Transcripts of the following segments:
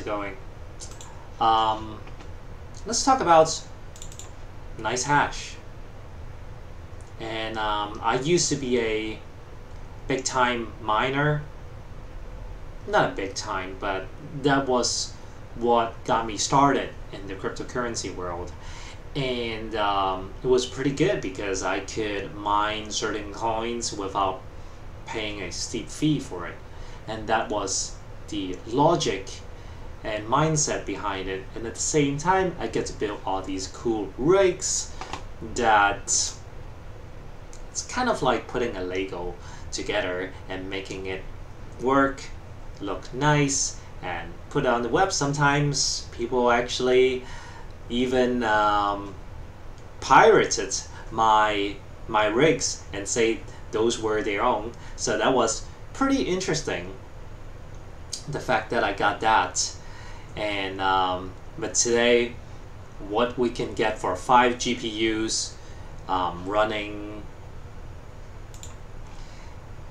Going. Um, let's talk about Nicehash. And I used to be a big time miner. Not a big time, but that was what got me started in the cryptocurrency world. And it was pretty good because I could mine certain coins without paying a steep fee for it. And that was the logic and mindset behind it. And at the same time, I get to build all these cool rigs that it's kind of like putting a Lego together and making it work, look nice, and put it on the web. Sometimes people actually even pirated my rigs and say those were their own. So that was pretty interesting, the fact that I got that. And but today, what we can get for 5 GPUs running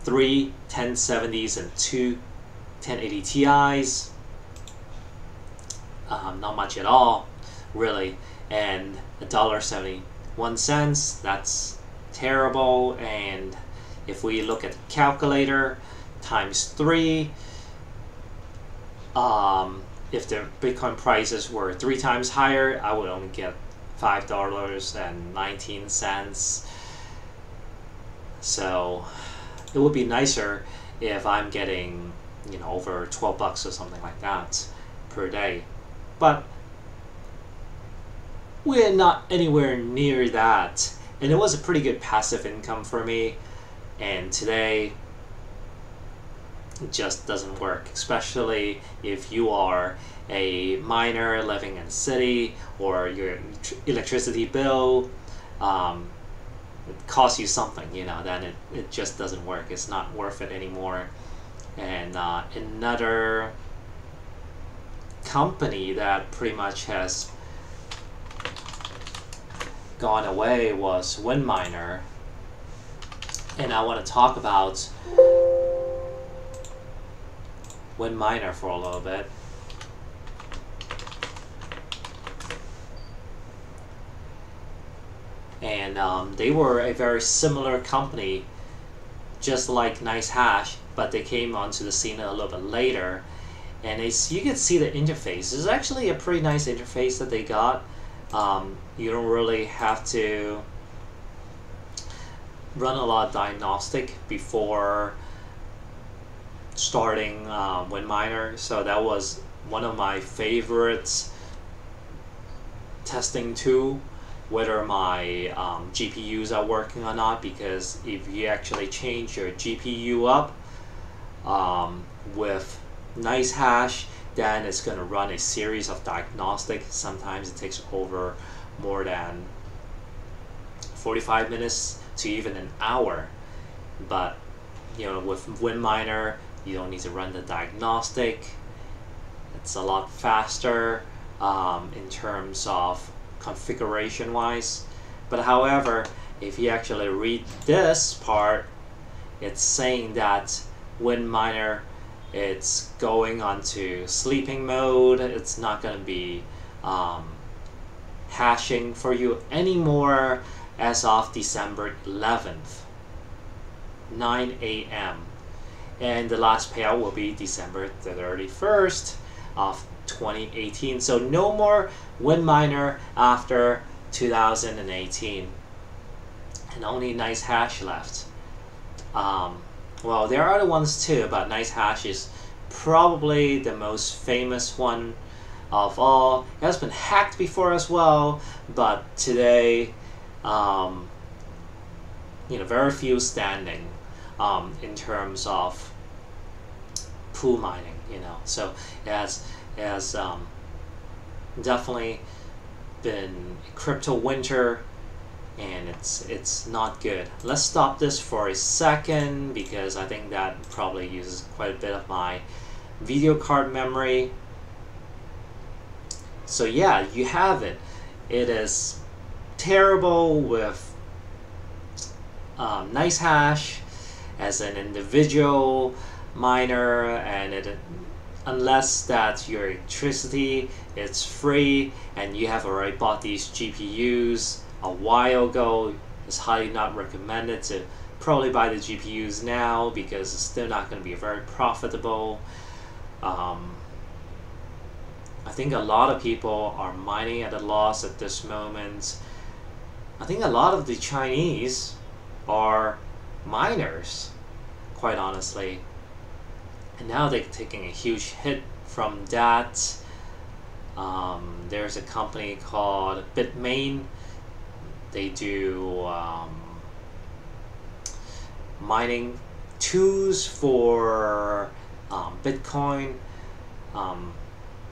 3 1070s and 2 1080 Ti's, not much at all, really. And $1.71, that's terrible. And if we look at the calculator, times 3, if the Bitcoin prices were 3 times higher, I would only get $5.19. So it would be nicer if I'm getting, over 12 bucks or something like that per day. But we're not anywhere near that. And it was a pretty good passive income for me. And today, it just doesn't work, especially if you are a miner living in the city, or your electricity bill it costs you something, then it just doesn't work. It's not worth it anymore. And another company that pretty much has gone away was Winminer. And I want to talk about Winminer for a little bit. And they were a very similar company, just like Nicehash, but they came onto the scene a little bit later. And you can see the interface. It's actually a pretty nice interface that they got. You don't really have to run a lot of diagnostic before starting Winminer. So that was one of my favorites testing tool, whether my GPUs are working or not, because if you actually change your GPU up with Nicehash, then it's going to run a series of diagnostics. Sometimes it takes over more than 45 minutes to even an hour. But with Winminer, you don't need to run the diagnostic. It's a lot faster in terms of configuration wise. But however, if you actually read this part, it's saying that Winminer, it's going onto sleeping mode. It's not going to be hashing for you anymore as of December 11th, 9 a.m. And the last payout will be December 31st of 2018. So no more Winminer after 2018. And only Nicehash left. Well, there are other ones too, but Nicehash is probably the most famous one of all. It has been hacked before as well, but today, very few standing in terms of pool mining. So it has definitely been a crypto winter, and it's not good. Let's stop this for a second because I think that probably uses quite a bit of my video card memory. So yeah, you have it. It is terrible with Nicehash as an individual miner, and unless that your electricity is free and you have already bought these GPUs a while ago, it's highly not recommended to probably buy the GPUs now because it's still not going to be very profitable. I think a lot of people are mining at a loss at this moment. I think a lot of the Chinese are miners, quite honestly. And now they're taking a huge hit from that. There's a company called Winminer. They do mining tools for Bitcoin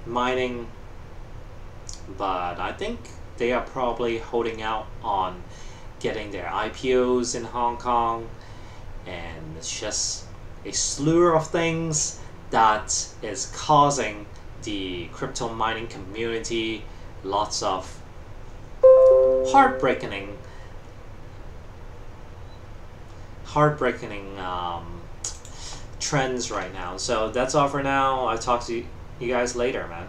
mining, but I think they are probably holding out on getting their IPOs in Hong Kong, and it's just a slew of things that is causing the crypto mining community lots of heartbreaking trends right now. So that's all for now. I'll talk to you guys later, man.